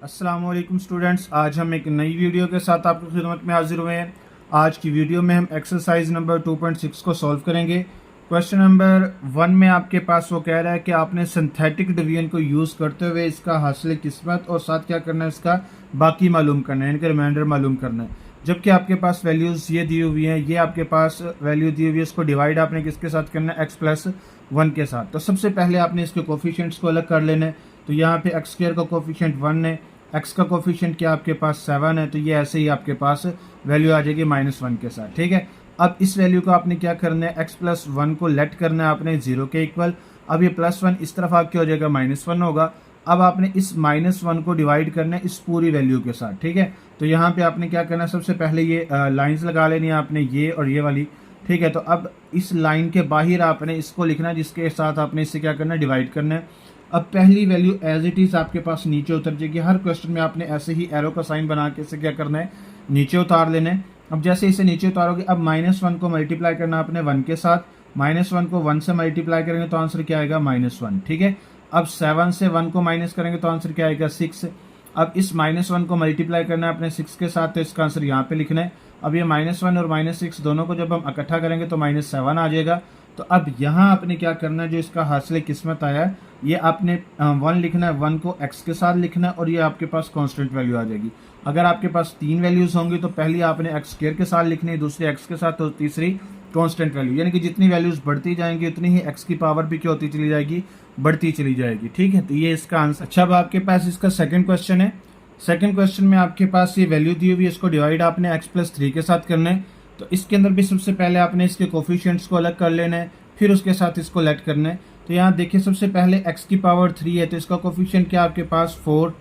अस्सलाम वालेकुम स्टूडेंट्स, आज हम एक नई वीडियो के साथ आपकी खिदमत में हाजिर हुए हैं। आज की वीडियो में हम एक्सरसाइज नंबर 2.6 को सॉल्व करेंगे। क्वेश्चन नंबर 1 में आपके पास वो कह रहा है कि आपने सिंथेटिक डिवीजन को यूज़ करते हुए इसका हासिल किस्मत और साथ क्या करना है, इसका बाकी मालूम करना है, इनके रिमाइंडर मालूम करना है। जबकि आपके पास वैल्यूज़ ये दी हुई हैं, ये आपके पास वैल्यू दी हुई है, इसको डिवाइड आपने किसके साथ करना है, x+1 के साथ। तो सबसे पहले आपने इसके कोफिशिएंट्स को अलग कर लेना है। तो यहाँ पे एक्स स्क्वायर का कोफिशिएंट 1 है, एक्स का कोफिशिएंट क्या आपके पास 7 है, तो ये ऐसे ही आपके पास वैल्यू आ जाएगी -1 के साथ। ठीक है, अब इस वैल्यू को आपने क्या करना है, x+1 को लेट करना है आपने 0 के इक्वल। अब ये +1 इस तरफ आके हो जाएगा -1 होगा। अब आपने इस -1 को डिवाइड करना है इस पूरी वैल्यू के साथ। ठीक है, तो यहाँ पे आपने क्या करना है, सबसे पहले ये लाइंस लगा लेनी है आपने, ये और ये वाली। ठीक है, तो अब इस लाइन के बाहर आपने इसको लिखना है जिसके साथ आपने इससे क्या करना है, डिवाइड करना है। अब पहली वैल्यू एज इट इज आपके पास नीचे उतर जाएगी। हर क्वेश्चन में आपने ऐसे ही एरो का साइन बना के इसे क्या करना है, नीचे उतार लेना है। अब जैसे इसे नीचे उतारोगे, अब -1 को मल्टीप्लाई करना है आपने 1 के साथ। -1 को 1 से मल्टीप्लाई करेंगे तो आंसर क्या आएगा, -1। ठीक है, अब 7 से 1 को माइनस करेंगे तो आंसर क्या आएगा, 6। अब इस -1 को मल्टीप्लाई करना है अपने 6 के साथ, तो इसका आंसर यहाँ पे लिखना है। अब ये -1 और -6 दोनों को जब हम इकट्ठा करेंगे तो -7 आ जाएगा। तो अब यहाँ आपने क्या करना है, जो इसका हासिल किस्मत आया है, ये आपने 1 लिखना है, 1 को x के साथ लिखना है और ये आपके पास कांस्टेंट वैल्यू आ जाएगी। अगर आपके पास 3 वैल्यूज होंगी तो पहली आपने x स्क्वायर के साथ लिखनी है, दूसरी x के साथ, तो तीसरी कांस्टेंट वैल्यू। यानी कि जितनी वैल्यूज बढ़ती जाएंगी उतनी ही x की पावर भी क्या होती चली जाएगी, बढ़ती चली जाएगी। ठीक है, तो ये इसका आंसर। अच्छा, अब आपके पास इसका सेकंड क्वेश्चन है। सेकंड क्वेश्चन में आपके पास ये वैल्यू दी हुई है, इसको डिवाइड आपने x+3 के साथ करना है। तो इसके अंदर भी सबसे पहले आपने इसके कोफिशिएंट्स को अलग कर लेना है, फिर उसके साथ इसको लेट करना है। तो यहाँ देखिए, सबसे पहले x की पावर 3 है तो इसका कोफिशिएंट क्या आपके पास 4।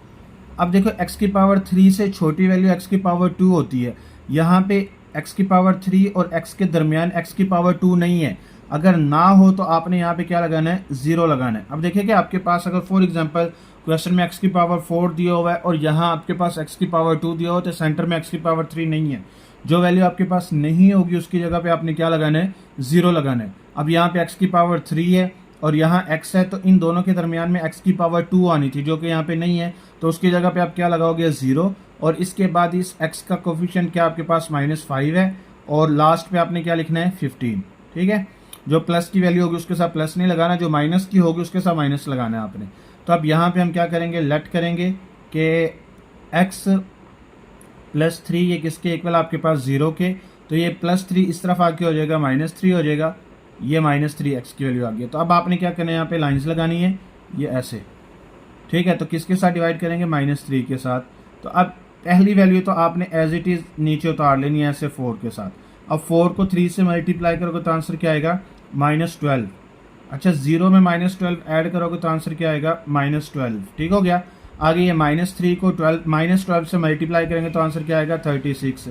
अब देखो, x की पावर 3 से छोटी वैल्यू x की पावर 2 होती है। यहाँ पे x की पावर 3 और x के दरमियान x की पावर 2 नहीं है। अगर ना हो तो आपने यहाँ पे क्या लगाना है, 0 लगाना है। अब देखिए कि आपके पास अगर फॉर एग्जांपल क्वेश्चन में x की पावर 4 दिया हुआ है और यहाँ आपके पास x की पावर 2 दिया हो, तो सेंटर में x की पावर 3 नहीं है। जो वैल्यू आपके पास नहीं होगी उसकी जगह पे आपने क्या लगाना है, 0 लगाना है। अब यहाँ पे x की पावर 3 है और यहाँ x है, तो इन दोनों के दरमियान में x की पावर 2 आनी थी, जो कि यहाँ पे नहीं है। तो उसकी जगह पे आप क्या लगाओगे, 0। और इसके बाद इस x का कोफिशिएंट क्या आपके पास -5 है और लास्ट पे आपने क्या लिखना है, 15। ठीक है, जो प्लस की वैल्यू होगी उसके साथ प्लस नहीं लगाना, जो माइनस की होगी उसके साथ माइनस लगाना है आपने। तो अब यहाँ पे हम क्या करेंगे, लेट करेंगे कि x+3 ये किसके इक्वल, आपके पास 0 के। तो ये +3 इस तरफ आके हो जाएगा, -3 हो जाएगा। ये -3 x की वैल्यू आ गई। तो अब आपने क्या करना है, यहाँ पे लाइंस लगानी है, ये ऐसे। ठीक है, तो किसके साथ डिवाइड करेंगे, -3 के साथ। तो अब पहली वैल्यू तो आपने एज इट इज नीचे उतार लेनी है ऐसे 4 के साथ। अब 4 को 3 से मल्टीप्लाई करोगे तो आंसर क्या आएगा, -12। अच्छा, 0 में -12 ऐड करोगे तो आंसर क्या आएगा, -12। ठीक हो गया। आगे ये -3 को -12 से मल्टीप्लाई करेंगे तो आंसर क्या आएगा, 36।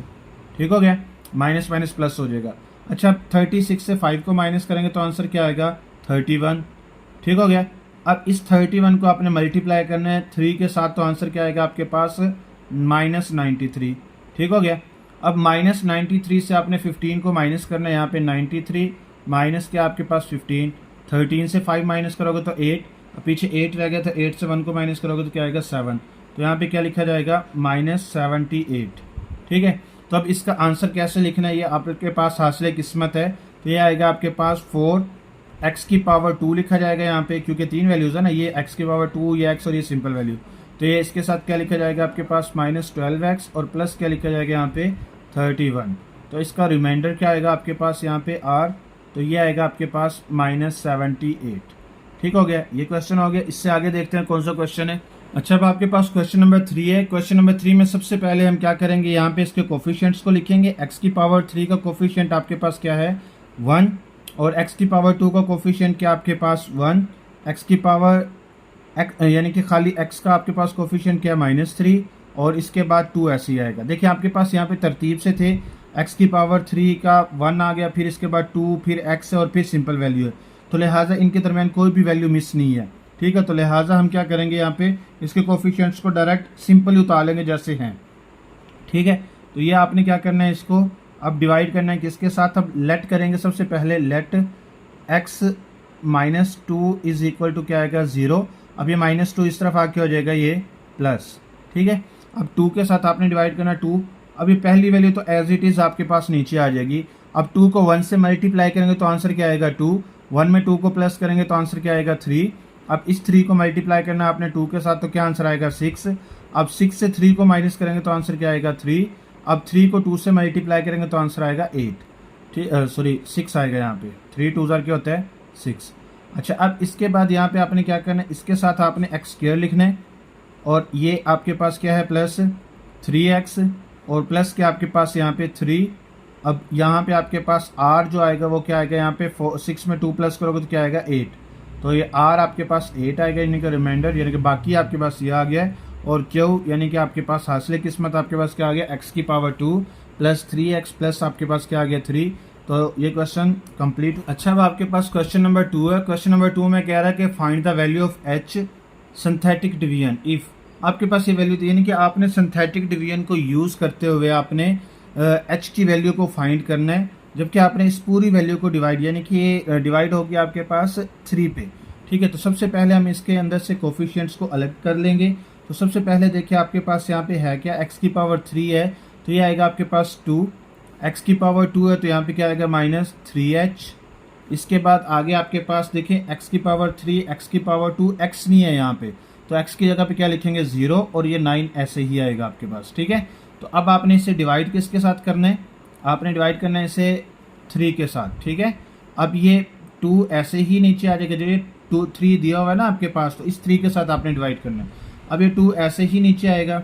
ठीक हो गया, माइनस माइनस प्लस हो जाएगा। अच्छा, 36 से 5 को माइनस करेंगे तो आंसर क्या आएगा, 31। ठीक हो गया। अब इस 31 को आपने मल्टीप्लाई करना है 3 के साथ, तो आंसर क्या आएगा आपके पास, -93। ठीक हो गया। अब -93 से आपने 15 को माइनस करना है, यहाँ पे 93 माइनस क्या आपके पास 15। 13 से 5 माइनस करोगे तो 8, पीछे 8 रह गया, तो 8 से 1 को माइनस करोगे तो क्या आएगा, 7। तो यहाँ पे क्या लिखा जाएगा, -78। ठीक है, तो अब इसका आंसर कैसे लिखना है, ये आपके पास हासिल किस्मत है। तो ये आएगा आपके पास 4x की पावर 2 लिखा जाएगा यहाँ पे, क्योंकि 3 वैल्यूज है ना, ये x की पावर 2, ये x और ये सिंपल वैल्यू। तो ये इसके साथ क्या लिखा जाएगा आपके पास, -12x और प्लस क्या लिखा जाएगा यहाँ पे, 31। तो इसका रिमाइंडर क्या आएगा आपके पास यहाँ पे r, तो ये आएगा आपके पास -78। ठीक हो गया, ये क्वेश्चन हो गया। इससे आगे देखते हैं कौन सा क्वेश्चन है। अच्छा, अब आपके पास क्वेश्चन नंबर 3 है। क्वेश्चन नंबर 3 में सबसे पहले हम क्या करेंगे, यहाँ पे इसके कोफिशिएंट्स को लिखेंगे। x की पावर 3 का कोफिशिएंट आपके पास क्या है, 1, और x की पावर 2 का कोफिशिएंट क्या आपके पास 1। x की पावर यानी कि खाली x का आपके पास कोफिशिएंट क्या है, -3, और इसके बाद 2 ऐसे ही आएगा। देखिए आपके पास यहाँ पे तरतीब से थे, x की पावर 3 का 1 आ गया, फिर इसके बाद 2, फिर x है और फिर सिंपल वैल्यू है। तो लिहाजा इनके दरमियान कोई भी वैल्यू मिस नहीं है। ठीक है, तो लिहाजा हम क्या करेंगे, यहाँ पे इसके कोफिशिएंट्स को डायरेक्ट सिंपल उतार लेंगे जैसे हैं। ठीक है, तो ये आपने क्या करना है, इसको अब डिवाइड करना है किसके साथ, अब लेट करेंगे। सबसे पहले late x-2 is equal to क्या आएगा, 0। अब ये -2 इस तरफ आके हो जाएगा ये प्लस। ठीक है। अब 2 के साथ आपने डिवाइड करना 2। अब ये पहली वैल्यू तो एज इट इज़ आपके पास नीचे आ जाएगी। अब 2 को 1 से मल्टीप्लाई करेंगे तो आंसर क्या आएगा 2। 1 में 2 को प्लस करेंगे तो आंसर क्या आएगा 3। अब इस 3 को मल्टीप्लाई करना है आपने 2 के साथ तो क्या आंसर आएगा 6। अब 6 से 3 को माइनस करेंगे तो आंसर क्या आएगा 3। अब 3 को 2 से मल्टीप्लाई करेंगे तो आंसर आएगा 8। ठीक, सॉरी 6 आएगा यहाँ पे। 3 2 क्या होता है 6। अच्छा, अब इसके बाद यहाँ पे आपने क्या करना है, इसके साथ आपने एक्स स्क्वायर लिखना है और ये आपके पास क्या है प्लस 3x और प्लस के आपके पास यहाँ पे 3। अब यहाँ पे आपके पास r जो आएगा वो क्या आएगा यहाँ पे 6 में 2 प्लस करोगे तो क्या आएगा 8। तो ये r आपके पास 8 आएगा यानी कि रिमाइंडर, यानी कि बाकी आपके पास ये आ गया है। और q यानी कि आपके पास हासिल किस्मत आपके पास क्या आ गया x की पावर 2 प्लस 3x प्लस आपके पास क्या आ गया 3। तो ये क्वेश्चन कंप्लीट। अच्छा, अब आपके पास क्वेश्चन नंबर 2 है। क्वेश्चन नंबर 2 में कह रहा है कि find the value of h synthetic division if. आपके पास ये वैल्यू थी, यानी कि आपने सिंथेटिक डिवीजन को यूज़ करते हुए आपने h की वैल्यू को फाइंड करना है, जबकि आपने इस पूरी वैल्यू को डिवाइड, यानी कि ये डिवाइड होगी आपके पास 3 पे। ठीक है, तो सबसे पहले हम इसके अंदर से कोफिशिएंट्स को अलग कर लेंगे। तो सबसे पहले देखिए आपके पास यहाँ पे है क्या, x की पावर 3 है तो ये आएगा आपके पास 2। x की पावर 2 है तो यहाँ पे क्या आएगा -3h। इसके बाद आगे आपके पास देखिए x की पावर 3, x की पावर 2, x नहीं है यहाँ पे तो x की जगह पे क्या लिखेंगे 0 और ये 9 ऐसे ही आएगा आपके पास। ठीक है, तो अब आपने इसे डिवाइड किसके साथ करना है, आपने डिवाइड करना है इसे 3 के साथ। ठीक है, अब ये 2 ऐसे ही नीचे आ जाएगा, जो ये 3 दिया हुआ है ना आपके पास, तो इस 3 के साथ आपने डिवाइड करना है। अब ये 2 ऐसे ही नीचे आएगा।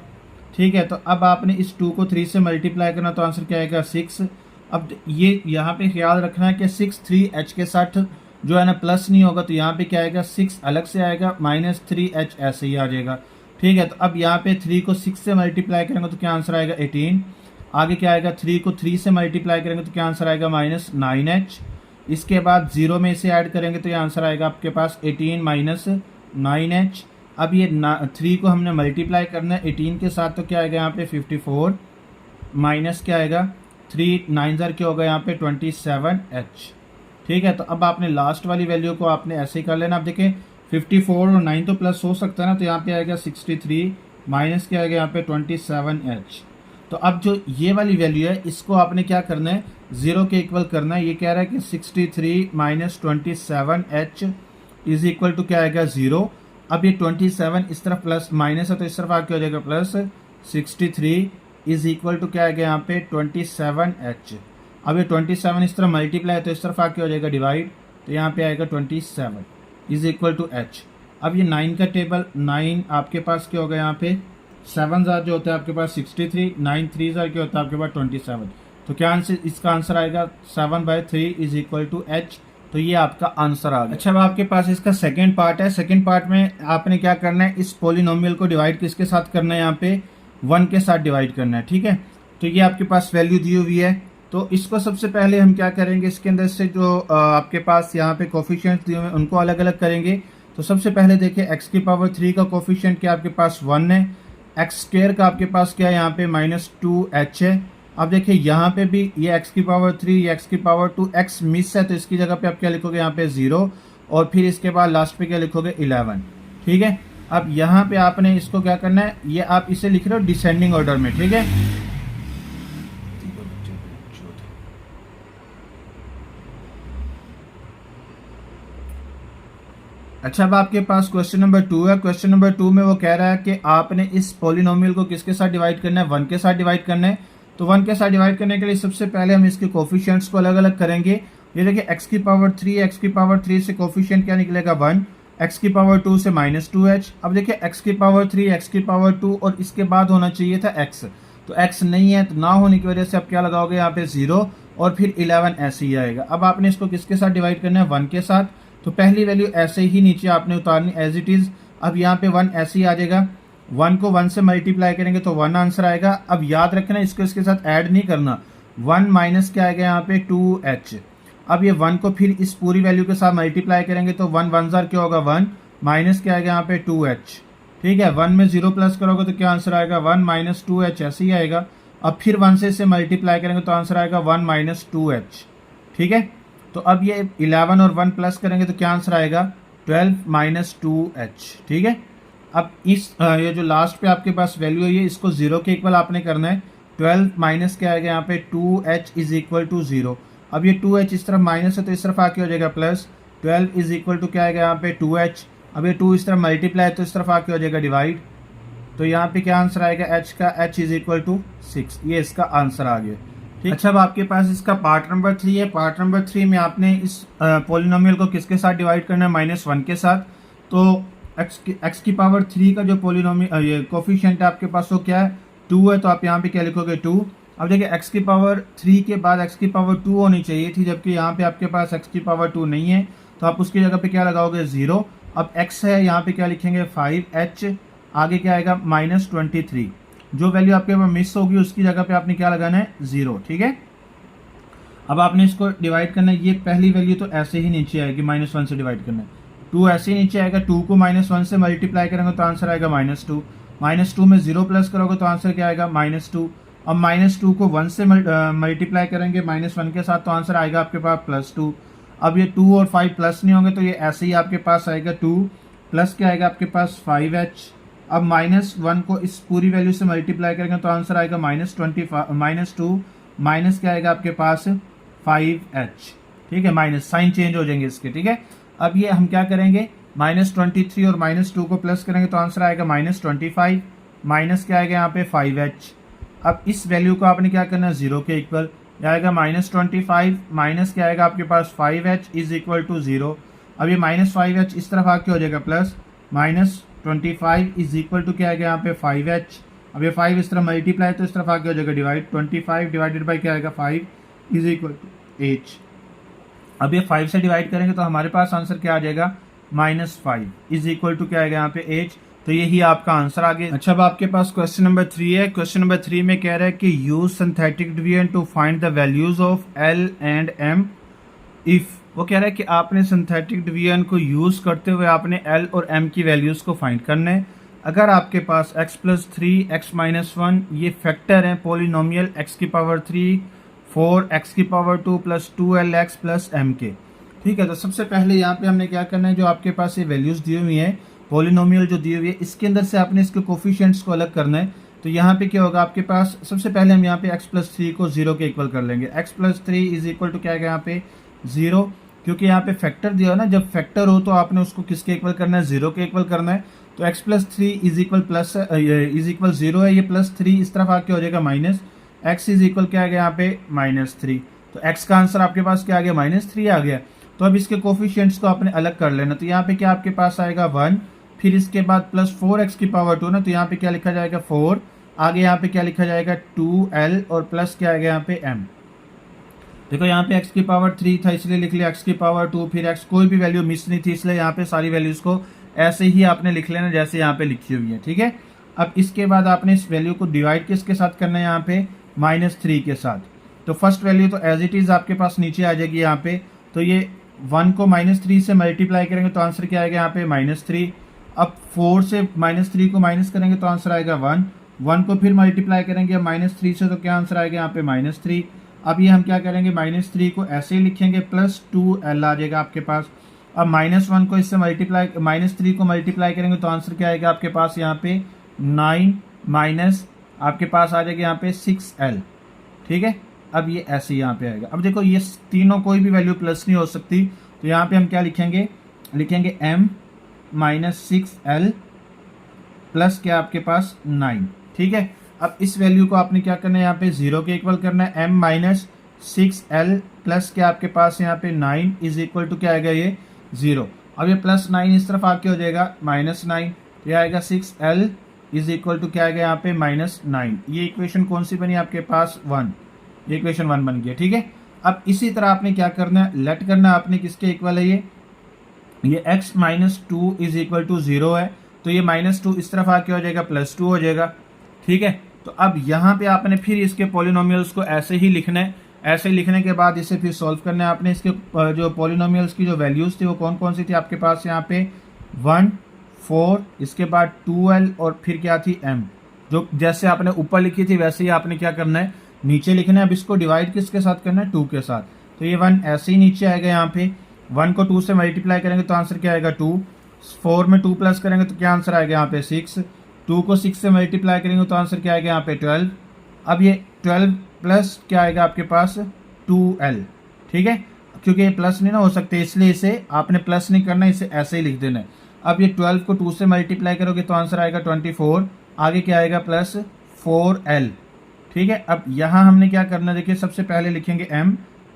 ठीक है, तो अब आपने इस 2 को 3 से मल्टीप्लाई करना तो आंसर क्या आएगा 6। अब ये यहाँ पे ख्याल रखना है कि 6 3h के साथ जो है ना प्लस नहीं होगा, तो यहाँ पे क्या आएगा 6 अलग से आएगा, -3h ऐसे ही आ जाएगा। ठीक है, तो अब यहाँ पे 3 को 6 से मल्टीप्लाई करेंगे तो क्या आंसर आएगा 18। आगे क्या आएगा 3 को 3 से मल्टीप्लाई करेंगे तो क्या आंसर आएगा -9h। इसके बाद 0 में इसे ऐड करेंगे तो ये आंसर आएगा आपके पास 18 -9h। अब ये 3 को हमने मल्टीप्लाई करना है 18 के साथ तो क्या आएगा यहाँ पे 54 माइनस क्या आएगा 3 9 क्या होगा यहाँ पे 27h। ठीक है, तो अब आपने लास्ट वाली वैल्यू को आपने ऐसे ही कर लेना। अब देखें 54 और 9 तो प्लस हो सकता है ना, तो यहाँ पे आएगा 63 माइनस क्या आएगा यहाँ पे 27h। तो अब जो ये वाली वैल्यू है इसको आपने क्या करना है 0 के इक्वल करना है। ये कह रहा है कि 63 minus 27h is equal to क्या आएगा 0। अब ये 27 इस तरफ प्लस माइनस है तो इस तरफ आके हो जाएगा प्लस 63 इज इक्वल टू क्या आएगा यहाँ पे 27h। अब ये 27 इस तरफ मल्टीप्लाई है तो इस तरफ आके हो जाएगा डिवाइड, तो यहाँ पे आएगा 27 इज इक्वल टू h। अब ये 9 का टेबल 9 आपके पास क्या होगा यहाँ पे 7 जो होता है आपके पास 63, 9 3 क्या होता है आपके पास 27। तो क्या आंसर इसका आंसर आएगा 7/3 इज इक्वल टू h। तो ये आपका आंसर आ गया। अच्छा, अब आपके पास इसका सेकंड पार्ट है। सेकंड पार्ट में आपने क्या करना है, इस पोलिनोमियल को डिवाइड किसके साथ करना है, यहाँ पे 1 के साथ डिवाइड करना है। ठीक है, तो ये आपके पास वैल्यू दी हुई है, तो इसको सबसे पहले हम क्या करेंगे, इसके अंदर से जो आपके पास यहाँ पे कोफिशिएंट्स दिए हुए हैं उनको अलग अलग करेंगे। तो सबसे पहले देखिए x की पावर 3 का कोफिशिएंट क्या आपके पास 1 है, x स्क्वायर का आपके पास क्या है यहाँ पे -2h है। अब देखिए यहाँ पे भी ये x की पावर 3, ये x की पावर 2, x मिस है तो इसकी जगह पे आप क्या लिखोगे यहाँ पे 0 और फिर इसके बाद लास्ट पे क्या लिखोगे 11। ठीक है, अब यहाँ पे आपने इसको क्या करना है, ये आप इसे लिख रहे हो डिसेंडिंग ऑर्डर में। ठीक है, अच्छा, अब आपके पास क्वेश्चन नंबर 2 है। क्वेश्चन नंबर 2 में वो कह रहा है कि आपने इस पोलिनोमियल को किसके साथ डिवाइड करना है, 1 के साथ डिवाइड करना है। तो 1 के साथ डिवाइड करने के लिए सबसे पहले हम इसके कोफिशिएंट्स को अलग अलग करेंगे। ये देखिए x की पावर 3, x की पावर 3 से कोफिशिएंट क्या निकलेगा 1, x की पावर 2 से -2h। अब देखिए x की पावर 3, x की पावर 2 और इसके बाद होना चाहिए था x, तो x नहीं है तो ना होने की वजह से आप क्या लगाओगे यहाँ पे 0 और फिर 11 ऐसे ही आएगा। अब आपने इसको किसके साथ डिवाइड करना है 1 के साथ, तो पहली वैल्यू ऐसे ही नीचे आपने उतारनी एज इट इज। अब यहाँ पे 1 ऐसे ही आ जाएगा, 1 को 1 से मल्टीप्लाई करेंगे तो 1 आंसर आएगा। अब याद रखना इसको इसके साथ ऐड नहीं करना, 1 माइनस क्या आएगा यहाँ पे 2h। अब ये 1 को फिर इस पूरी वैल्यू के साथ मल्टीप्लाई करेंगे तो 1 1 क्या होगा 1 माइनस क्या आएगा यहाँ पे 2h। ठीक है, 1 में 0 प्लस करोगे तो क्या आंसर आएगा 1 माइनस 2h ऐसे ही आएगा। अब फिर 1 से इसे मल्टीप्लाई करेंगे तो आंसर आएगा 1 माइनस 2h। ठीक है, तो अब ये 11 और 1 प्लस करेंगे तो क्या आंसर आएगा 12 माइनस 2h। ठीक है, अब इस ये जो लास्ट पे आपके पास वैल्यू है, ये इसको 0 के इक्वल आपने करना है। 12 माइनस क्या आएगा यहाँ पे 2h इज इक्वल टू 0। अब ये 2h इस तरफ माइनस है तो इस तरफ आके हो जाएगा प्लस। 12 इज इक्वल टू क्या आएगा यहाँ पे 2h। अब ये 2 इस तरफ मल्टीप्लाई तो इस तरफ आके हो जाएगा डिवाइड। तो यहाँ पे क्या आंसर आएगा h का, h इज इक्वल टू 6। ये इसका आंसर आ गया। ठीक। अच्छा, अब आपके पास इसका पार्ट नंबर 3 है। पार्ट नंबर 3 में आपने इस पोलिनोमियल को किसके साथ डिवाइड करना है? -1 के साथ। तो x की पावर 3 का जो पोलिनोमियल ये कोफिशिएंट है आपके पास वो क्या है? 2 है। तो आप यहाँ पे क्या लिखोगे? 2। अब देखिए x की पावर 3 के बाद x की पावर 2 होनी चाहिए थी, जबकि यहाँ पे आपके पास x की पावर 2 नहीं है, तो आप उसकी जगह पे क्या लगाओगे? 0। अब x है, यहाँ पे क्या लिखेंगे? 5h। आगे क्या आएगा? -23। जो वैल्यू आपके पास मिस होगी उसकी जगह पे आपने क्या लगाना है? 0। ठीक है। अब आपने इसको डिवाइड करना है। ये पहली वैल्यू तो ऐसे ही नीचे आएगी, -1 से डिवाइड करना है। 2 ऐसे ही नीचे आएगा। 2 को -1 से मल्टीप्लाई करेंगे तो आंसर आएगा -2। -2 में 0 प्लस करोगे तो आंसर क्या आएगा? -2। अब -2 को 1 से मल्टीप्लाई करेंगे -1 के साथ तो आंसर आएगा आपके पास +2। अब ये 2 और 5 प्लस नहीं होंगे तो ये ऐसे ही आपके पास आएगा 2 प्लस क्या आएगा आपके पास 5h। अब -1 को इस पूरी वैल्यू से मल्टीप्लाई करेंगे तो आंसर आएगा -2 माइनस क्या आएगा आपके पास 5h। ठीक है, माइनस साइन चेंज हो जाएंगे इसके। ठीक है। अब ये हम क्या करेंगे? -23 और -2 को प्लस करेंगे तो आंसर आएगा -25 माइनस क्या आएगा यहाँ पे 5h। अब इस वैल्यू को आपने क्या करना है? 0 के इक्वल। आएगा -25 माइनस क्या आएगा आपके पास 5h इज इक्वल टू 0। अब ये -5h इस तरफ आके हो जाएगा प्लस। -25 इज इक्वल टू क्या आएगा यहाँ पे 5h। अब ये 5 इस तरफ मल्टीप्लाई तो इस तरफ आके हो जाएगा डिवाइड। 25 डिवाइडेड बाई क्या आएगा 5 इज इक्वल टू h। अब ये 5 से डिवाइड करेंगे तो हमारे पास आंसर क्या आ जाएगा? -5 इज इक्वल टू क्या आएगा यहाँ पे h। तो यही आपका आंसर आ गया। अच्छा, अब आपके पास क्वेश्चन नंबर 3 है। क्वेश्चन नंबर 3 में कह रहा है कि use synthetic division to find the values of L and M if. वो कह रहा है कि आपने सिंथेटिक डिवीजन को यूज करते हुए आपने L और M की वैल्यूज को फाइंड करना है। अगर आपके पास x + 3 x - 1 ये फैक्टर हैं पोलिनोमियल x की पावर 3 4 x की पावर 2 + 2lx + m के। ठीक है। तो सबसे पहले यहाँ पे हमने क्या करना है? जो आपके पास ये वैल्यूज दी हुई हैं पोलिनोमियल जो दी हुई है, इसके अंदर से आपने इसके कोफिशिएंट्स को अलग करना है। तो यहाँ पे क्या होगा आपके पास? सबसे पहले हम यहाँ पे x + 3 को 0 के इक्वल कर लेंगे। x + 3 इज इक्वल टू क्या है यहाँ पे 0, क्योंकि यहाँ पे फैक्टर दिया हो ना, जब फैक्टर हो तो आपने उसको किसके इक्वल करना है? 0 के इक्वल करना है। तो x + 3 इज इक्वल 0 है, ये +3 इस तरफ आके हो जाएगा माइनस। x इज इक्वल क्या आ गया यहाँ पे? -3। तो x का आंसर आपके पास क्या आ गया? -3 आ गया। तो अब इसके कोफिशिएंट्स को आपने अलग कर लेना। तो यहाँ पे क्या आपके पास आएगा 1, फिर इसके बाद +4x की पावर 2 ना, तो यहाँ पे क्या लिखा जाएगा 4। आगे यहाँ पे क्या लिखा जाएगा 2l और प्लस क्या आएगा यहाँ पे m। देखो यहाँ पे x की पावर 3 था इसलिए लिख लिया x की पावर 2, फिर x कोई भी वैल्यू मिस नहीं थी इसलिए यहाँ पे सारी वैल्यूज को ऐसे ही आपने लिख लेना जैसे यहाँ पे लिखी हुई है। ठीक है। अब इसके बाद आपने इस वैल्यू को डिवाइड किसके साथ करना है? यहाँ पे -3 के साथ। तो फर्स्ट वैल्यू तो एज इट इज आपके पास नीचे आ जाएगी यहाँ पे। तो ये 1 को -3 से मल्टीप्लाई करेंगे तो आंसर क्या आएगा यहाँ पे? -3। अब 4 से -3 को माइनस करेंगे तो आंसर आएगा 1। 1 को फिर मल्टीप्लाई करेंगे -3 से तो क्या आंसर आएगा यहाँ पे -3। अब ये हम क्या करेंगे? -3 को ऐसे ही लिखेंगे +2l आ जाएगा आपके पास। अब -1 को इससे मल्टीप्लाई -3 को मल्टीप्लाई करेंगे तो आंसर क्या आएगा आपके पास यहाँ पे 9 माइनस आपके पास आ जाएगा यहाँ पे 6l। ठीक है। अब ये ऐसे यहाँ पे आएगा। अब देखो ये तीनों कोई भी वैल्यू प्लस नहीं हो सकती, तो यहाँ पे हम क्या लिखेंगे? लिखेंगे m - 6l प्लस क्या आपके पास 9। ठीक है। अब इस वैल्यू को आपने क्या करना है? यहाँ पे 0 के इक्वल करना है। m - 6l प्लस क्या आपके पास यहाँ पे 9 इज इक्वल टू क्या आएगा? ये 0। अब ये +9 इस तरफ आके हो जाएगा -9, ये आएगा 6l इज इक्वल टू क्या आएगा यहाँ पे -9। ये इक्वेशन कौन सी बनी आपके पास? 1। ये इक्वेशन 1 बन गया। ठीक है। अब इसी तरह आपने क्या करना है? लेट करना है आपने किसके इक्वल है? ये x - 2 इज इक्वल टू 0 है, तो ये -2 इस तरफ आके हो जाएगा +2 हो जाएगा। ठीक है। तो अब यहाँ पे आपने फिर इसके पॉलिनोमियल्स को ऐसे ही लिखना है। ऐसे लिखने के बाद इसे फिर सॉल्व करना है आपने। इसके जो पॉलिनोमियल्स की जो वैल्यूज थी वो कौन कौन सी थी आपके पास? यहाँ पे 1 4, इसके बाद 2l और फिर क्या थी? m। जो जैसे आपने ऊपर लिखी थी वैसे ही आपने क्या करना है? नीचे लिखना है। अब इसको डिवाइड किसके साथ करना है? 2 के साथ। तो ये 1 ऐसे ही नीचे आएगा। यहाँ पे 1 को 2 से मल्टीप्लाई करेंगे तो आंसर क्या आएगा 2। 4 में 2 प्लस करेंगे तो क्या आंसर आएगा यहाँ पे 6। 2 को 6 से मल्टीप्लाई करेंगे तो आंसर क्या आएगा यहाँ पे 12। अब ये 12 प्लस क्या आएगा आपके पास 2l, ठीक है, क्योंकि ये प्लस नहीं ना हो सकते इसलिए इसे आपने प्लस नहीं करना, इसे ऐसे ही लिख देना है। अब ये 12 को 2 से मल्टीप्लाई करोगे तो आंसर आएगा 24, आगे क्या आएगा प्लस 4l, ठीक है। अब यहाँ हमने क्या करना, देखिए सबसे पहले लिखेंगे m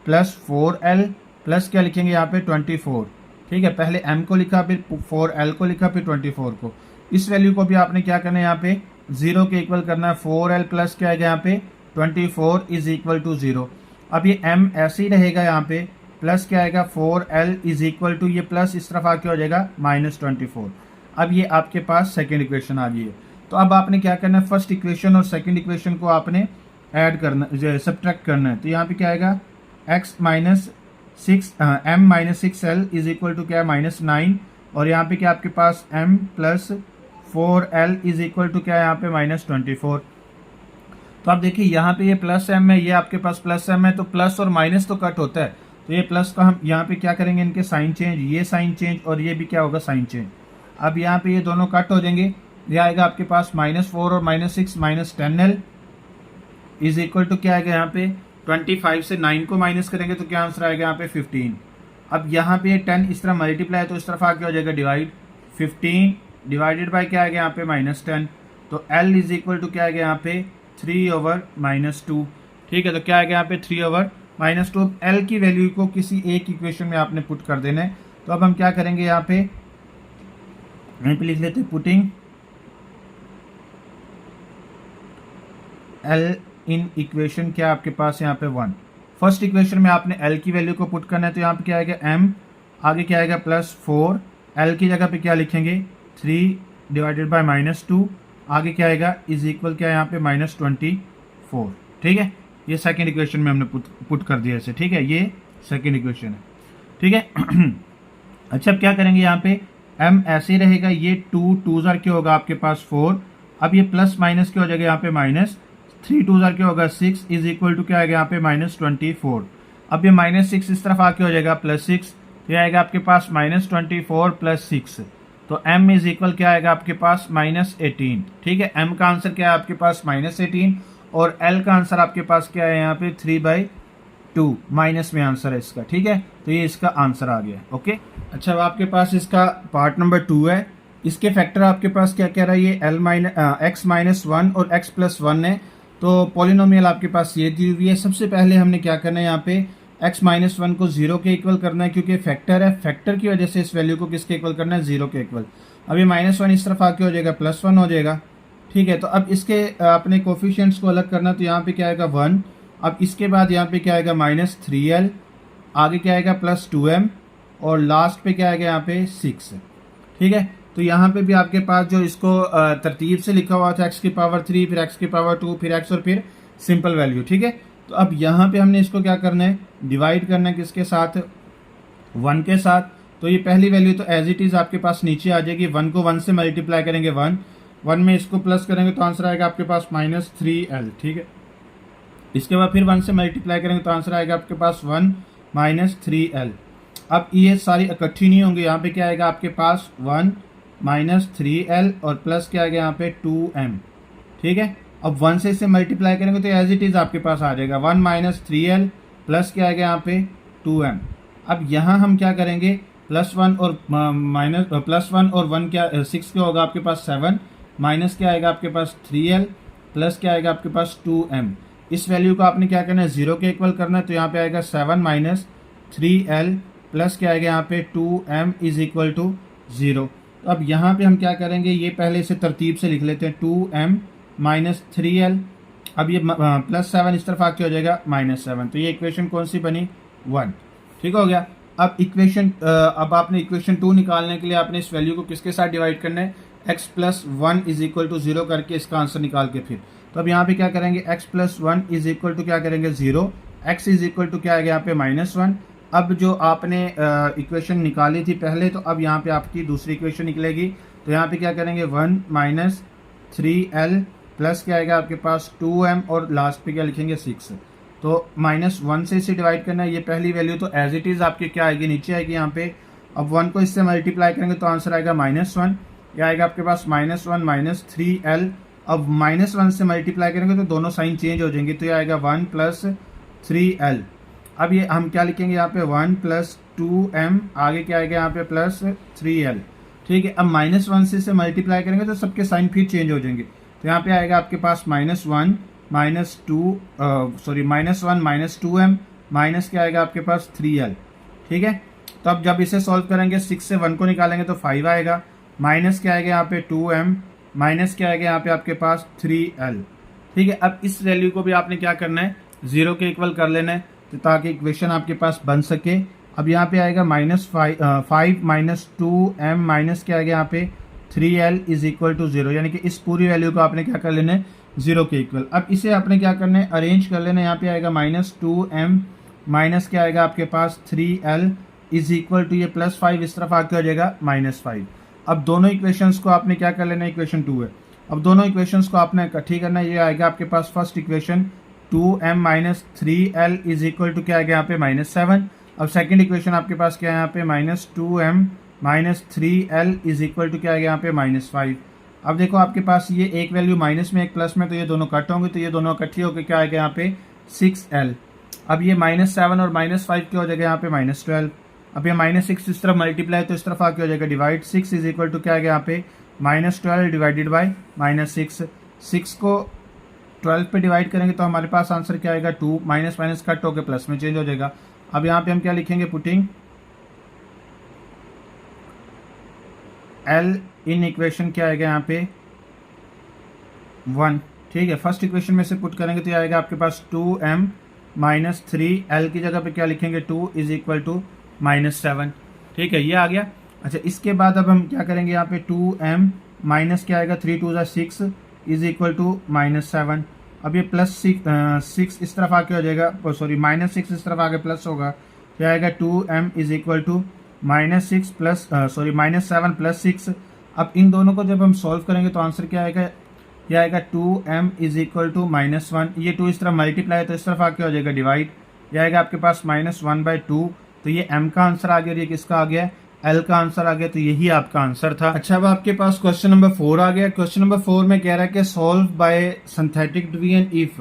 प्लस 4l प्लस क्या लिखेंगे यहाँ पे 24, ठीक है। पहले m को लिखा, फिर 4l को लिखा, फिर 24 को। इस वैल्यू को भी आपने क्या करना है यहाँ पे 0 के इक्वल करना है। 4l प्लस क्या आएगा यहाँ पे 24 इज इक्वल टू 0। अब ये m ऐसे ही रहेगा यहाँ पे, प्लस क्या आएगा 4l इज इक्वल टू, ये प्लस इस तरफ आके हो जाएगा -24। अब ये आपके पास सेकेंड इक्वेशन आ गई है। तो अब आपने क्या करना है, फर्स्ट इक्वेशन और सेकेंड इक्वेशन को आपने ऐड करना, सब्ट्रैक्ट करना है। तो यहाँ पे क्या आएगा m-6l इज इक्वल टू क्या है -9, और यहाँ पे क्या आपके पास m plus 4l is equal to क्या है यहाँ पे -24। तो आप देखिए यहाँ पे ये प्लस m है, ये आपके पास प्लस m है, तो प्लस और माइनस तो कट होता है, तो ये प्लस का हम यहाँ पे क्या करेंगे, इनके साइन चेंज, ये साइन चेंज और ये भी क्या होगा साइन चेंज। अब यहाँ पे ये दोनों कट हो जाएंगे, ये आएगा आपके पास -4 और -6 -10l इज इक्वल टू क्या आएगा यहाँ पे 25 से 9 को माइनस करेंगे तो क्या आंसर आएगा यहाँ पे 15। अब यहाँ पे 10 इस तरह मल्टीप्लाई है तो इस तरफ आके हो जाएगा डिवाइड, 15 डिवाइडेड बाय क्या आएगा यहाँ पे -10, तो l इज इक्वल टू क्या आएगा यहाँ पे 3/-2, ठीक है। तो क्या आएगा यहाँ पे 3/-2। l की वैल्यू को किसी एक इक्वेशन में आपने पुट कर देना है। तो अब हम क्या करेंगे, यहाँ पे लिख लेते हैं पुटिंग l इन इक्वेशन, क्या आपके पास यहाँ पे 1। फर्स्ट इक्वेशन में आपने l की वैल्यू को पुट करना है, तो यहाँ पे क्या आएगा m, आगे क्या आएगा +4, l की जगह पे क्या लिखेंगे 3/-2, आगे क्या आएगा इज इक्वल क्या है यहाँ पे -24, ठीक है। ये सेकंड इक्वेशन में हमने पुट कर दिया इसे, ठीक है, ये सेकंड इक्वेशन है, ठीक है। अच्छा अब क्या करेंगे, यहाँ पे m ऐसे ही रहेगा, ये 2 जार क्या होगा आपके पास 4, अब ये प्लस माइनस क्या हो जाएगा यहाँ पे -3 2 जार क्या होगा 6 इज इक्वल टू क्या आएगा यहाँ पे -24। अब ये -6 इस तरफ आके हो जाएगा +6, ये आएगा आपके पास -24 + 6, तो m इज इक्वल क्या आएगा आपके पास -18, ठीक है। m का आंसर क्या है आपके पास -18 और l का आंसर आपके पा/, क्या है यहाँ पे 3/2, माइनस में आंसर है इसका, ठीक है। तो ये इसका आंसर आ गया, ओके। अच्छा अब आपके पास इसका पार्ट नंबर 2 है, इसके फैक्टर आपके पास क्या कह रहा है, ये x-1 और x+1 है। तो पॉलिनोमियल आपके पास ये दी हुई है। सबसे पहले हमने क्या करना है, यहाँ पे x-1 को 0 के इक्वल करना है, क्योंकि फैक्टर है, फैक्टर की वजह से इस वैल्यू को किसके इक्वल करना है 0 के इक्वल। अब ये -1 इस तरफ आके हो जाएगा +1 हो जाएगा, ठीक है। तो अब इसके अपने कोफिशिएंट्स को अलग करना, तो यहाँ पे क्या आएगा 1, अब इसके बाद यहाँ पे क्या आएगा -3l, आगे क्या आएगा +2m और लास्ट पे क्या आएगा यहाँ पे 6, ठीक है। तो यहाँ पे भी आपके पास जो इसको तरतीब से लिखा हुआ था x⁻3 फिर x⁻2 फिर x और फिर सिंपल वैल्यू, ठीक है। तो अब यहाँ पे हमने इसको क्या करना है, डिवाइड करना है किसके साथ, 1 के साथ। तो ये पहली वैल्यू तो एज इट इज़ आपके पास नीचे आ जाएगी, 1 को 1 से मल्टीप्लाई करेंगे 1 में इसको प्लस करेंगे तो आंसर आएगा आपके पास -3l, ठीक है। इसके बाद फिर 1 से मल्टीप्लाई करेंगे तो आंसर आएगा आपके पास 1 -3l। अब ये सारी इकट्ठी नहीं होंगी, यहाँ पे क्या आएगा आपके पास 1 -3l और प्लस क्या आएगा यहाँ पे 2m, ठीक है। अब 1 से इसे मल्टीप्लाई करेंगे तो एज इट इज़ आपके पास आ जाएगा 1 -3l प्लस क्या आएगा यहाँ पे 2m। अब यहाँ हम क्या करेंगे, +1 और +1 और 1 क्या 6 क्या होगा आपके पास 7, माइनस क्या आएगा आपके पास 3l प्लस क्या आएगा आपके पास 2m। इस वैल्यू को आपने क्या करना है 0 के इक्वल करना है, तो यहाँ पे आएगा 7 -3l प्लस क्या आएगा यहाँ पे 2m इज इक्वल टू 0। तो अब यहाँ पे हम क्या करेंगे, ये पहले इसे तरतीब से लिख लेते हैं 2m -3l, अब ये +7 इस तरफ आके हो जाएगा -7, तो ये इक्वेशन कौन सी बनी 1, ठीक हो गया। अब इक्वेशन अब आपने इक्वेशन 2 निकालने के लिए आपने इस वैल्यू को किसके साथ डिवाइड करना है, x+1 इज इक्वल टू 0 करके इसका आंसर निकाल के फिर। तो अब यहाँ पे क्या करेंगे, x+1 इज इक्वल टू क्या करेंगे 0, x इज इक्वल टू क्या आएगा यहाँ पे -1। अब जो आपने इक्वेशन निकाली थी पहले, तो अब यहाँ पे आपकी दूसरी इक्वेशन निकलेगी। तो यहाँ पे क्या करेंगे 1 -3l प्लस क्या आएगा आपके पास 2m और लास्ट पे क्या लिखेंगे 6। तो -1 से इसे डिवाइड करना है, ये पहली वैल्यू तो एज इट इज़ आपकी क्या आएगी नीचे आएगी यहाँ पे, अब 1 को इससे मल्टीप्लाई करेंगे तो आंसर आएगा -1, ये आएगा आपके पास -1 माइनस 3l। अब -1 से मल्टीप्लाई करेंगे तो दोनों साइन चेंज हो जाएंगे, तो ये आएगा 1 प्लस 3l। अब ये हम क्या लिखेंगे यहाँ पे 1 प्लस 2m, आगे क्या आएगा यहाँ पे प्लस 3l। ठीक है, अब -1 से इसे मल्टीप्लाई करेंगे तो सबके साइन फिर चेंज हो जाएंगे, तो यहाँ पे आएगा आपके पास -1 माइनस 1 माइनस 2m माइनस क्या आएगा आपके पास 3l। ठीक है, तो अब जब इसे सॉल्व करेंगे 6 से 1 को निकालेंगे तो 5 आएगा, माइनस क्या आएगा यहाँ पे 2m माइनस क्या आएगा यहाँ पे आपके पास 3l। ठीक है, अब इस वैल्यू को भी आपने क्या करना है, 0 के इक्वल कर लेना है, तो ताकि इक्वेशन आपके पास बन सके। अब यहाँ पे आएगा -5 माइनस 2m माइनस क्या आएगा यहाँ पे 3l इज इक्वल टू 0, यानी कि इस पूरी वैल्यू को आपने क्या कर लेना है, 0 के इक्वल। अब इसे आपने क्या करना है, अरेंज कर लेना है। यहाँ पे आएगा -2m माइनस क्या आएगा आपके पास 3l इज इक्वल टू, ये +5 इस तरफ आके हो जाएगा -5। अब दोनों इक्वेशंस को आपने क्या कर लेना है, इक्वेशन 2 है, अब दोनों इक्वेशंस को आपने इकट्ठी करना है। ये आएगा आपके पास first equation 2m minus 3l is equal to क्या आएगा यहाँ पे -7। अब सेकंड इक्वेशन आपके पास क्या है यहाँ पे -2m minus 3l is equal to क्या आएगा यहाँ पे -5। अब देखो आपके पास ये एक वैल्यू माइनस में एक प्लस में, तो ये दोनों कट होंगे, तो ये दोनों इकट्ठी होकर क्या आएगा यहाँ पे 6l। अब ये -7 और -5 क्या हो जाएगा यहाँ पे -12। अब ये -6 इस तरफ मल्टीप्लाई तो इस तरफ आके हो जाएगा डिवाइड, 6 इज इक्वल टू क्या आएगा यहाँ पे -12 डिवाइडेड बाई -6। 6 को 12 पे डिवाइड करेंगे तो हमारे पास आंसर क्या आएगा 2, माइनस माइनस कट होकर प्लस में चेंज हो जाएगा। अब यहाँ पे हम क्या लिखेंगे, पुटिंग l इन इक्वेशन क्या आएगा यहाँ पे 1। ठीक है, फर्स्ट इक्वेशन में से पुट करेंगे तो ये आएगा आपके पास 2m माइनस 3l की जगह पे क्या लिखेंगे 2 इज इक्वल टू -7। ठीक है, ये आ गया। अच्छा, इसके बाद अब हम क्या करेंगे, यहाँ पे 2m माइनस क्या आएगा 3 2 6 इज इक्वल टू -7। अब ये +6 इस तरफ आके हो जाएगा, सॉरी -6 इस तरफ आके प्लस होगा, क्या आएगा 2m is equal to -7 plus 6। अब इन दोनों को जब हम सॉल्व करेंगे तो आंसर क्या आएगा, यह आएगा 2m इज इक्वल टू -1। ये 2 इस तरफ मल्टीप्लाई तो इस तरफ आके हो जाएगा डिवाइड, यह आएगा आपके पास -1/2। तो ये m का आंसर आ गया और ये किसका आ गया, l का आंसर आ गया, तो यही आपका आंसर था। अच्छा, अब आपके पास क्वेश्चन नंबर 4 आ गया। क्वेश्चन नंबर 4 में कह रहा है कि solve by synthetic division if.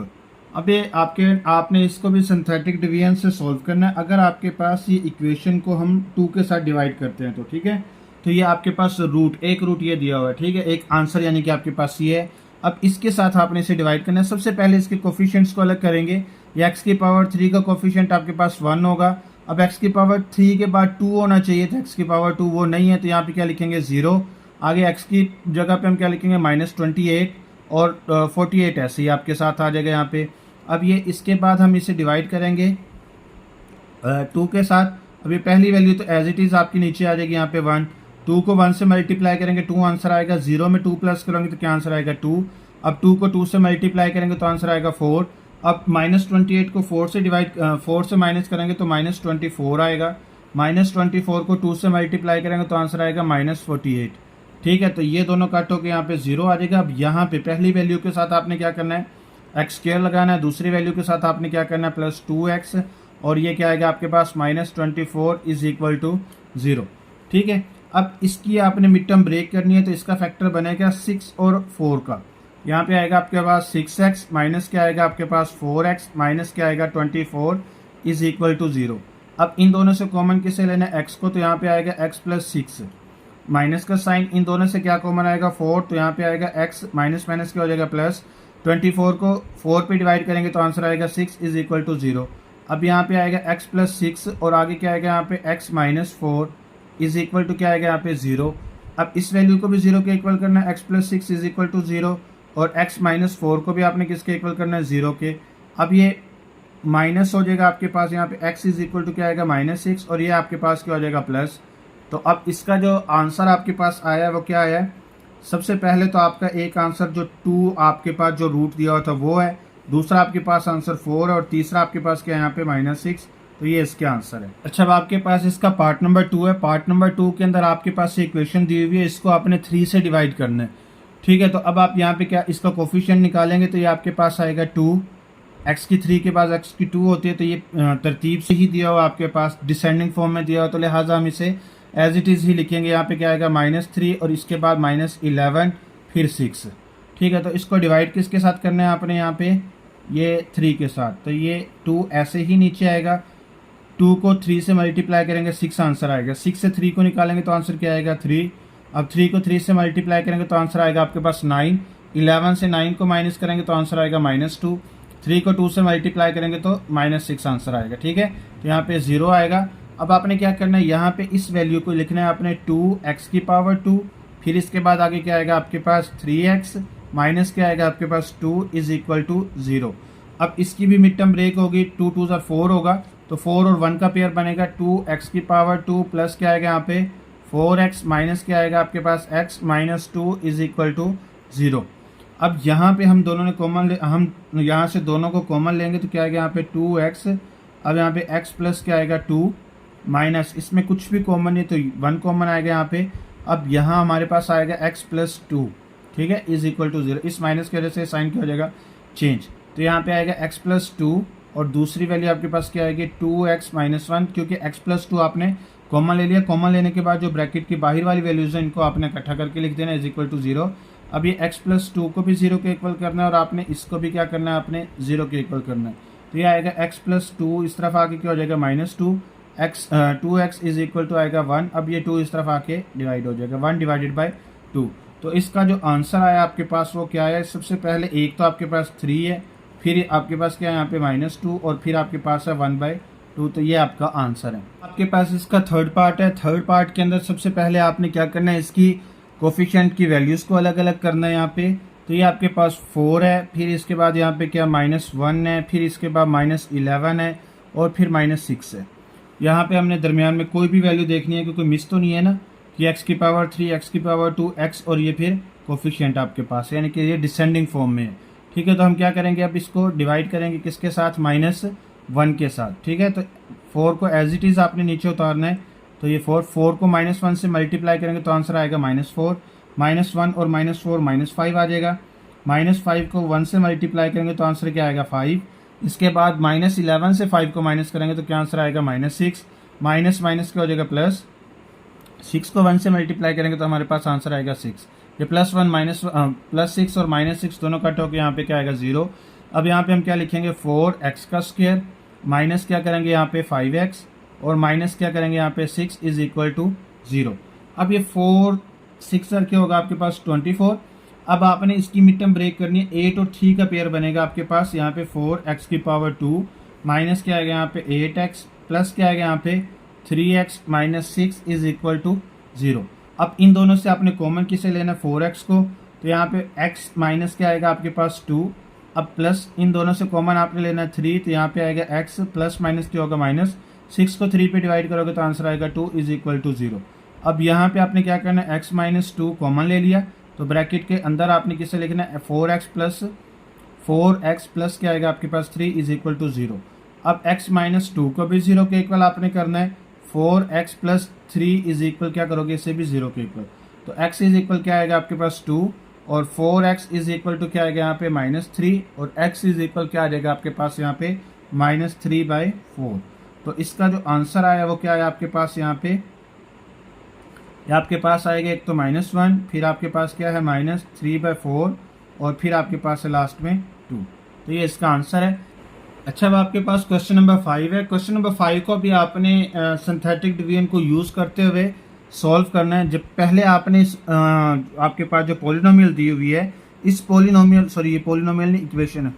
अब ये आपने इसको भी सिंथेटिक डिवीजन से सॉल्व करना है। अगर आपके पास ये इक्वेशन को हम 2 के साथ डिवाइड करते हैं तो ठीक है, तो ये आपके पास एक रूट ये दिया हुआ है, ठीक है, एक आंसर यानी कि आपके पास ये है। अब इसके साथ आपने इसे डिवाइड करना है। सबसे पहले इसके कोफिशिएंट्स को अलग करेंगे। ये x की पावर 3 का कोफिशिएंट आपके पास 1 होगा। अब x की पावर 3 के बाद 2 होना चाहिए था, x की पावर 2 वो नहीं है, तो यहाँ पे क्या लिखेंगे 0। आगे x की जगह पे हम क्या लिखेंगे -28 और 48 ऐसे ही आपके साथ आ जाएगा यहाँ पे। अब ये इसके बाद हम इसे डिवाइड करेंगे 2 के साथ। अब ये पहली वैल्यू तो एज इट इज़ आपकी नीचे आ जाएगी यहाँ पे 1। 2 को 1 से मल्टीप्लाई करेंगे 2 आंसर आएगा, 0 में 2 प्लस करेंगे तो क्या आंसर आएगा 2। अब 2 को 2 से मल्टीप्लाई करेंगे तो आंसर आएगा 4। अब -28 को 4 से माइनस करेंगे तो -24 आएगा। -24 को 2 से मल्टीप्लाई करेंगे तो आंसर आएगा -48। ठीक है, तो ये दोनों कट होकर यहाँ पे 0 आ जाएगा। अब यहाँ पे पहली वैल्यू के साथ आपने क्या करना है, x² लगाना है, दूसरी वैल्यू के साथ आपने क्या करना है +2x, और ये क्या आएगा आपके पास -24 इज इक्वल टू 0। ठीक है, अब इसकी आपने मिड टर्म ब्रेक करनी है, तो इसका फैक्टर बनेगा 6 और 4 का। यहाँ पे आएगा आपके पास 6x माइनस क्या आएगा आपके पास 4x माइनस क्या आएगा 24 इज इक्वल टू 0। अब इन दोनों से कॉमन किसे लेना है, x को, तो यहाँ पे आएगा x प्लस 6, माइनस का साइन, इन दोनों से क्या कॉमन आएगा 4, तो यहाँ पे आएगा x माइनस माइनस क्या हो जाएगा प्लस। 24 को 4 पे डिवाइड करेंगे तो आंसर आएगा 6 इज इक्वल टू 0। अब यहाँ पे आएगा x प्लस 6 और आगे क्या आएगा यहाँ पे x minus 4 is equal to क्या आएगा यहाँ पे 0। अब इस वैल्यू को भी 0 के इक्वल करना है, x plus 6 is equal to 0, और x माइनस 4 को भी आपने किसके इक्वल करना है 0 के। अब ये माइनस हो जाएगा आपके पास यहाँ पे x इज इक्वल टू क्या आएगा -6, और ये आपके पास क्या हो जाएगा प्लस। तो अब इसका जो आंसर आपके पास आया है वो क्या आया है, सबसे पहले तो आपका एक आंसर जो 2 आपके पास जो रूट दिया हुआ था वो है, दूसरा आपके पास आंसर 4 है, और तीसरा आपके पास क्या है यहाँ पे -6, तो ये इसके आंसर है। अच्छा, अब आपके पास इसका पार्ट नंबर 2 है। पार्ट नंबर 2 के अंदर आपके पास इक्वेशन दी हुई है, इसको आपने 3 से डिवाइड करना है। ठीक है, तो अब आप यहाँ पे क्या इसका कोफिशिएंट निकालेंगे तो ये आपके पास आएगा 2, x की 3 के बाद x की 2 होती है, तो ये तरतीब से ही दिया हुआ आपके पास डिसेंडिंग फॉर्म में दिया हुआ, तो लिहाजा हम इसे एज इट इज़ ही लिखेंगे। यहाँ पे क्या आएगा -3 और इसके बाद -11 फिर 6। ठीक है, तो इसको डिवाइड किसके साथ करना है आपने यहाँ पे, ये 3 के साथ। तो ये 2 ऐसे ही नीचे आएगा, 2 को 3 से मल्टीप्लाई करेंगे 6 आंसर आएगा, 6 से 3 को निकालेंगे तो आंसर क्या आएगा 3। अब 3 को 3 से मल्टीप्लाई करेंगे तो आंसर आएगा आपके पास 9, 11 से 9 को माइनस करेंगे तो आंसर आएगा -2, 3 को 2 से मल्टीप्लाई करेंगे तो -6 आंसर आएगा। ठीक है, तो यहाँ पे 0 आएगा। अब आपने क्या करना है, यहाँ पे इस वैल्यू को लिखना है आपने 2x⁻², फिर इसके बाद आगे क्या आएगा आपके पास 3x माइनस क्या आएगा आपके पास 2 = 0। अब इसकी भी मिड टर्म ब्रेक होगी, 2 2 4 होगा, तो 4 और 1 का पेयर बनेगा 2x⁻² प्लस क्या आएगा यहाँ पे 4x माइनस क्या आएगा आपके पास x - 2 = 0। अब यहाँ पे हम दोनों ने कॉमन हम यहाँ से दोनों को कॉमन लेंगे तो क्या आएगा यहाँ पे 2x। अब यहाँ पे x प्लस क्या आएगा 2 माइनस, इसमें कुछ भी कॉमन नहीं तो 1 कॉमन आएगा यहाँ पे। अब यहाँ हमारे पास आएगा x + 2, ठीक है, = 0। इस माइनस की वजह से साइन क्या हो जाएगा चेंज, तो यहाँ पे आएगा x + 2 और दूसरी वैल्यू आपके पास क्या आएगी 2x - 1, क्योंकि x + 2 आपने कॉमन ले लिया। कॉमन लेने के बाद जो ब्रैकेट की बाहर वाली वैल्यूज है इनको आपने इकट्ठा करके लिख देना = 0। अब ये x + 2 को भी 0 के इक्वल करना है और आपने इसको भी क्या करना है आपने 0 के इक्वल करना है। तो ये आएगा x + 2 इस तरफ आके क्या हो जाएगा -2, 2x = आएगा 1। अब ये 2 इस तरफ आके डिवाइड हो जाएगा 1/2। तो इसका जो आंसर आया आपके पास वो क्या है, सबसे पहले एक तो आपके पास 3 है, फिर आपके पास क्या है यहाँ पे -2 और फिर आपके पास है 1/2। तो ये आपका आंसर है। आपके पास इसका थर्ड पार्ट है। थर्ड पार्ट के अंदर सबसे पहले आपने क्या करना है, इसकी कोफिशिएंट की वैल्यूज़ को अलग अलग करना है यहाँ पे। तो ये आपके पास 4 है, फिर इसके बाद यहाँ पे क्या -1 है, फिर इसके बाद -11 है और फिर -6 है। यहाँ पे हमने दरमियान में कोई भी वैल्यू देखनी है क्योंकि मिस तो नहीं है ना कि x⁻3 x⁻2 x और ये फिर कोफिशिएंट आपके पास है, यानी कि ये डिसेंडिंग फॉर्म में है। ठीक है, तो हम क्या करेंगे, अब इसको डिवाइड करेंगे किसके साथ, -1 के साथ। ठीक है, तो 4 को एज इट इज़ आपने नीचे उतारना है। तो ये 4 को -1 से मल्टीप्लाई करेंगे तो आंसर आएगा -4, -1 और -4 -5 आ जाएगा। -5 को 1 से मल्टीप्लाई करेंगे तो आंसर क्या आएगा 5। इसके बाद -11 से 5 को माइनस करेंगे तो क्या आंसर आएगा -6, माइनस क्या हो जाएगा प्लस, 6 को 1 से मल्टीप्लाई करेंगे तो हमारे पास आंसर आएगा 6। ये +6 और -6 दोनों कट होकर यहाँ पे क्या आएगा 0। अब यहाँ पे हम क्या लिखेंगे 4x² माइनस क्या करेंगे यहाँ पे 5x और माइनस क्या करेंगे यहाँ पे 6 = 0। अब ये 4 6 और क्या होगा आपके पास 24। अब आपने इसकी मिड टर्म ब्रेक करनी है, 8 और 3 का पेयर बनेगा आपके पास। यहाँ पे 4x⁻² माइनस क्या आएगा यहाँ पे 8x प्लस क्या आएगा यहाँ पे 3x - 6 = 0। अब इन दोनों से आपने कॉमन किसे लेना 4x को, तो यहाँ पे x माइनस क्या आएगा आपके पास 2। अब प्लस इन दोनों से कॉमन आपने लेना 3, तो यहाँ पे आएगा x प्लस माइनस क्या होगा -6 को 3 पे डिवाइड करोगे तो आंसर आएगा 2 = 0। अब यहाँ पे आपने क्या करना है x - 2 कॉमन ले लिया, तो ब्रैकेट के अंदर आपने किसे लिखना है 4x प्लस क्या आएगा आपके पास 3 = 0। अब x - 2 को भी 0 के इक्वल आपने करना है, 4x + 3 क्या करोगे इसे भी 0 के इक्वल। तो x क्या आएगा आपके पास 2 और 4x क्या आएगा यहाँ पे -3 और x क्या आ जाएगा आपके पास यहाँ पे -3/4। तो इसका जो आंसर आया वो क्या है आपके पास यहाँ पे, आपके पास आएगा एक तो -1, फिर आपके पास क्या है -3/4 और फिर आपके पास है लास्ट में 2। तो ये इसका आंसर है। अच्छा, अब आपके पास क्वेश्चन नंबर 5 है। क्वेश्चन नंबर 5 को भी आपने सिंथेटिक डिवीजन को यूज़ करते हुए सॉल्व करना है। जब पहले आपने आपके पास जो पॉलिनोमियल दी हुई है, इस पॉलिनोमियल ये पॉलिनोमियल नहीं इक्वेशन है।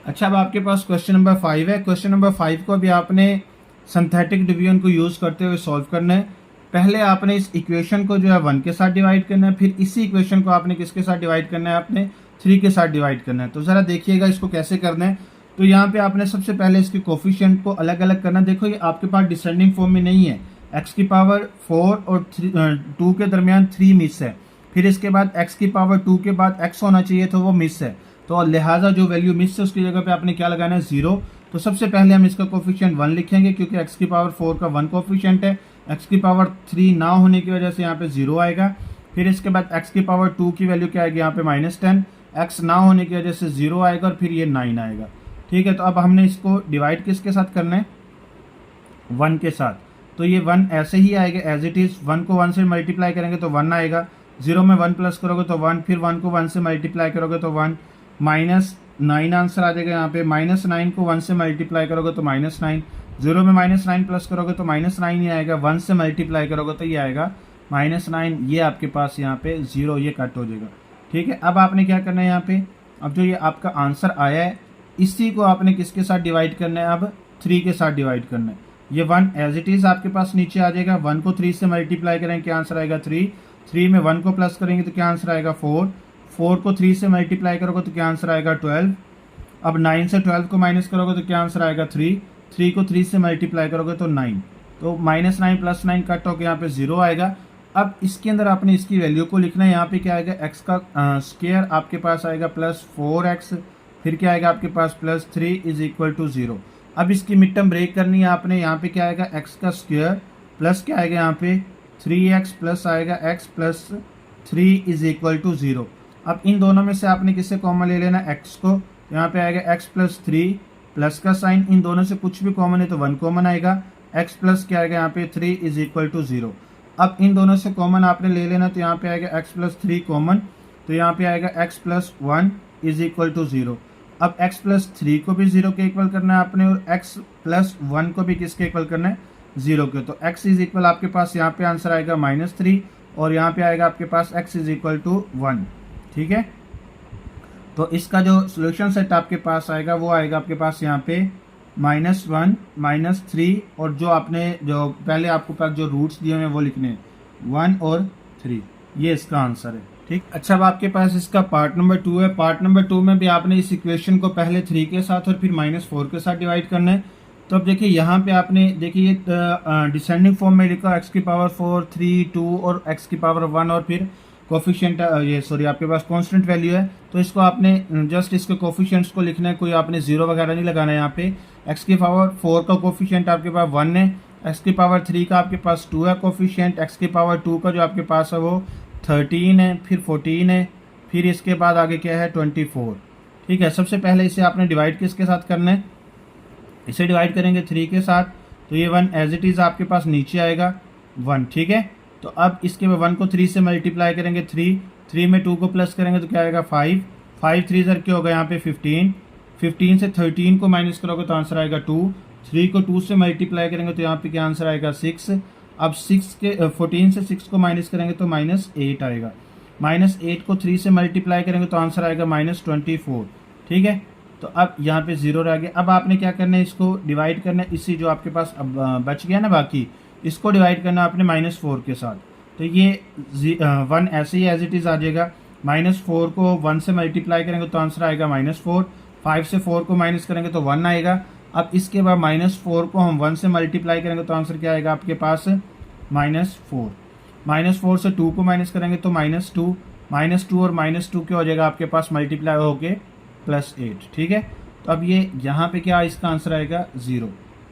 अच्छा, अब आपके पास क्वेश्चन नंबर 5 है। क्वेश्चन नंबर 5 को भी आपने सिंथेटिक डिवीजन को यूज़ करते हुए सॉल्व करना है। पहले आपने इस इक्वेशन को जो है 1 के साथ डिवाइड करना है, फिर इसी इक्वेशन को आपने किसके साथ डिवाइड करना है, आपने 3 के साथ डिवाइड करना है। तो ज़रा देखिएगा इसको कैसे करना है। तो यहाँ पे आपने सबसे पहले इसके कोफिशिएंट को अलग अलग करना। देखो ये आपके पास डिसेंडिंग फॉर्म में नहीं है, x⁻4 और 2 के दरमियान 3 मिस है, फिर इसके बाद x⁻2 के बाद x होना चाहिए तो वो मिस है, तो लिहाजा जो वैल्यू मिस है उसकी जगह पे आपने क्या लगाना है 0। तो सबसे पहले हम इसका कोफिशिएंट 1 लिखेंगे क्योंकि x⁻4 का 1 कोफिशिएंट है, x⁻3 ना होने की वजह से यहाँ पे 0 आएगा। फिर इसके बाद x⁻2 की वैल्यू क्या आएगी यहाँ पे -10, x ना होने की वजह से 0 आएगा और फिर ये 9 आएगा। ठीक है, तो अब हमने इसको डिवाइड किसके साथ करना है, 1 के साथ, तो ये 1 ऐसे ही आएगा एज इट इज़। 1 को 1 से मल्टीप्लाई करेंगे तो 1 आएगा, 0 में 1 प्लस करोगे तो 1, फिर 1 को 1 से मल्टीप्लाई करोगे तो 1, -9 आंसर आ जाएगा यहाँ पे। -9 को 1 से मल्टीप्लाई करोगे तो -9, 0 में -9 प्लस करोगे तो -9 ही आएगा, 1 से मल्टीप्लाई करोगे तो ये आएगा -9। ये आपके पास यहाँ पे 0 ये कट हो जाएगा। ठीक है, अब आपने क्या करना है यहाँ पे, अब जो ये आपका आंसर आया है इसी को आपने किसके साथ डिवाइड करना है, अब 3 के साथ डिवाइड करना है। ये 1 एज इट इज़ आपके पास नीचे आ जाएगा। 1 को 3 से मल्टीप्लाई करेंगे क्या आंसर आएगा 3, 3 में 1 को प्लस करेंगे तो क्या आंसर आएगा 4, 4 को 3 से मल्टीप्लाई करोगे तो क्या आंसर आएगा 12। अब 9 से 12 को माइनस करोगे तो क्या आंसर आएगा 3, 3 को 3 से मल्टीप्लाई करोगे तो 9, तो -9 + 9 कट होकर यहाँ पे 0 आएगा। अब इसके अंदर आपने इसकी वैल्यू को लिखना है। यहाँ पे क्या आएगा, x का स्क्वायर आपके पास आएगा +4x, फिर क्या आएगा आपके पास +3 = 0। अब इसकी मिड टर्म ब्रेक करनी है आपने। यहाँ पे क्या आएगा, x का स्क्वायर प्लस क्या आएगा यहाँ पे 3x प्लस आएगा x + 3 = 0। अब इन दोनों में से आपने किससे कॉमन ले लेना, x को, यहाँ पे आएगा x + 3 प्लस का साइन, इन दोनों से कुछ भी कॉमन है तो 1 कॉमन आएगा, x प्लस क्या आएगा यहाँ पे 3 = 0। अब इन दोनों से कॉमन आपने ले लेना, तो यहाँ पे आएगा x + 3 कॉमन, तो यहाँ पे आएगा x + 1 = 0। अब x + 3 को भी 0 के इक्वल करना है आपने, और x + 1 को भी किसके इक्वल करना है, 0 के। तो x = आपके पास यहाँ पे आंसर आएगा -3, और यहाँ पे आएगा आपके पास x = 1। ठीक है, तो इसका जो सोल्यूशन सेट आपके पास आएगा वो आएगा आपके पास यहाँ पे -1 -3, और जो आपने जो पहले आपको पास जो रूट्स दिए हुए हैं वो लिखने हैं 1 और 3, ये इसका आंसर है। ठीक, अच्छा, अब आपके पास इसका पार्ट नंबर 2 है। पार्ट नंबर 2 में भी आपने इस इक्वेशन को पहले 3 के साथ और फिर -4 के साथ डिवाइड करना है। तो अब देखिए यहाँ पे आपने देखिए डिसेंडिंग फॉर्म में लिखा x⁴, 3, 2 और x⁴1, और फिर कोफिशिएंट ये सॉरी आपके पास कांस्टेंट वैल्यू है, तो इसको आपने जस्ट इसके कोफिशिएंट्स को लिखना है, कोई आपने 0 वगैरह नहीं लगाना है। यहाँ पे x⁴ का कोफिशिएंट आपके पास 1 है, x⁴ का आपके पास 2 है कोफिशिएंट, x⁴ का जो आपके पास है वो 13 है, फिर 14 है, फिर इसके बाद आगे क्या है 24। ठीक है, सबसे पहले इसे आपने डिवाइड किसके साथ करना है, इसे डिवाइड करेंगे 3 के साथ, तो ये 1 एज इट इज़ आपके पास नीचे आएगा 1। ठीक है, तो अब इसके में 1 को 3 से मल्टीप्लाई करेंगे 3 में 2 को प्लस करेंगे तो क्या आएगा 5, 5 3 ज़र क्या होगा यहाँ पे 15, 15 से 13 को माइनस करोगे तो आंसर आएगा 2, 3 को 2 से मल्टीप्लाई करेंगे तो यहाँ पे क्या आंसर आएगा 6। अब 14 से 6 को माइनस करेंगे तो -8 आएगा, -8 को 3 से मल्टीप्लाई करेंगे तो आंसर आएगा -24। ठीक है, तो अब यहाँ पे 0 रह गया। अब आपने क्या करना है, इसको डिवाइड करना है, इसी जो आपके पास अब बच गया ना बाकी, इसको डिवाइड करना आपने -4 के साथ, तो ये 1 ऐसे ही एज इट इज़ आ जाएगा। -4 को 1 से मल्टीप्लाई करेंगे तो आंसर आएगा -4, 5 से 4 को माइनस करेंगे तो 1 आएगा। अब इसके बाद -4 को हम 1 से मल्टीप्लाई करेंगे तो आंसर क्या आएगा आपके पास -4, -4 से 2 को माइनस करेंगे तो -2, -2 और -2 क्या हो जाएगा आपके पास मल्टीप्लाई होके +8। ठीक है, तो अब ये यहाँ पे क्या इसका आंसर आएगा 0।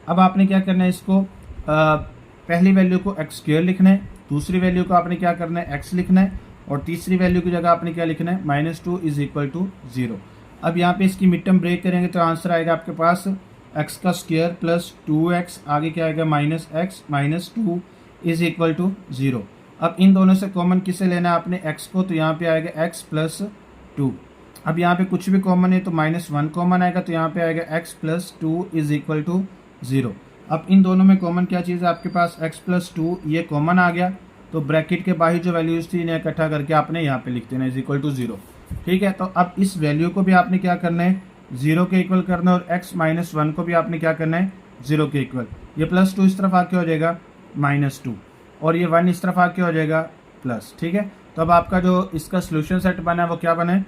अब आपने क्या करना है, इसको पहली वैल्यू को x² लिखना है, दूसरी वैल्यू को आपने क्या करना है x लिखना है, और तीसरी वैल्यू की जगह आपने क्या लिखना है -2 = 0। अब यहाँ पे इसकी मिड टर्म ब्रेक करेंगे तो आंसर आएगा आपके पास x का स्क्वायर प्लस 2x, आगे क्या आएगा -x -2 = 0। अब इन दोनों से कॉमन किसे लेना है आपने x को, तो यहाँ पे आएगा x + 2। अब यहाँ पे कुछ भी कॉमन है तो -1 कॉमन आएगा, तो यहाँ पे आएगा x + 2 = 0। अब इन दोनों में कॉमन क्या चीज़ है आपके पास, x + 2 ये कॉमन आ गया, तो ब्रैकेट के बाहर जो वैल्यूज थी इन्हें इकट्ठा करके आपने यहाँ पे लिख देना = 0। ठीक है, तो अब इस वैल्यू को भी आपने क्या करना है 0 के इक्वल करना है, और x - 1 को भी आपने क्या करना है 0 के इक्वल। ये +2 इस तरफ आके हो जाएगा -2, और ये 1 इस तरफ आके हो जाएगा प्लस। ठीक है, तो अब आपका जो इसका सोल्यूशन सेट बना है वो क्या बना है,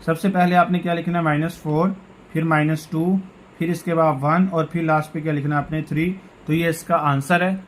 सबसे पहले आपने क्या लिखना है -4, फिर -2, फिर इसके बाद 1, और फिर लास्ट पे क्या लिखना है आपने 3। तो ये इसका आंसर है।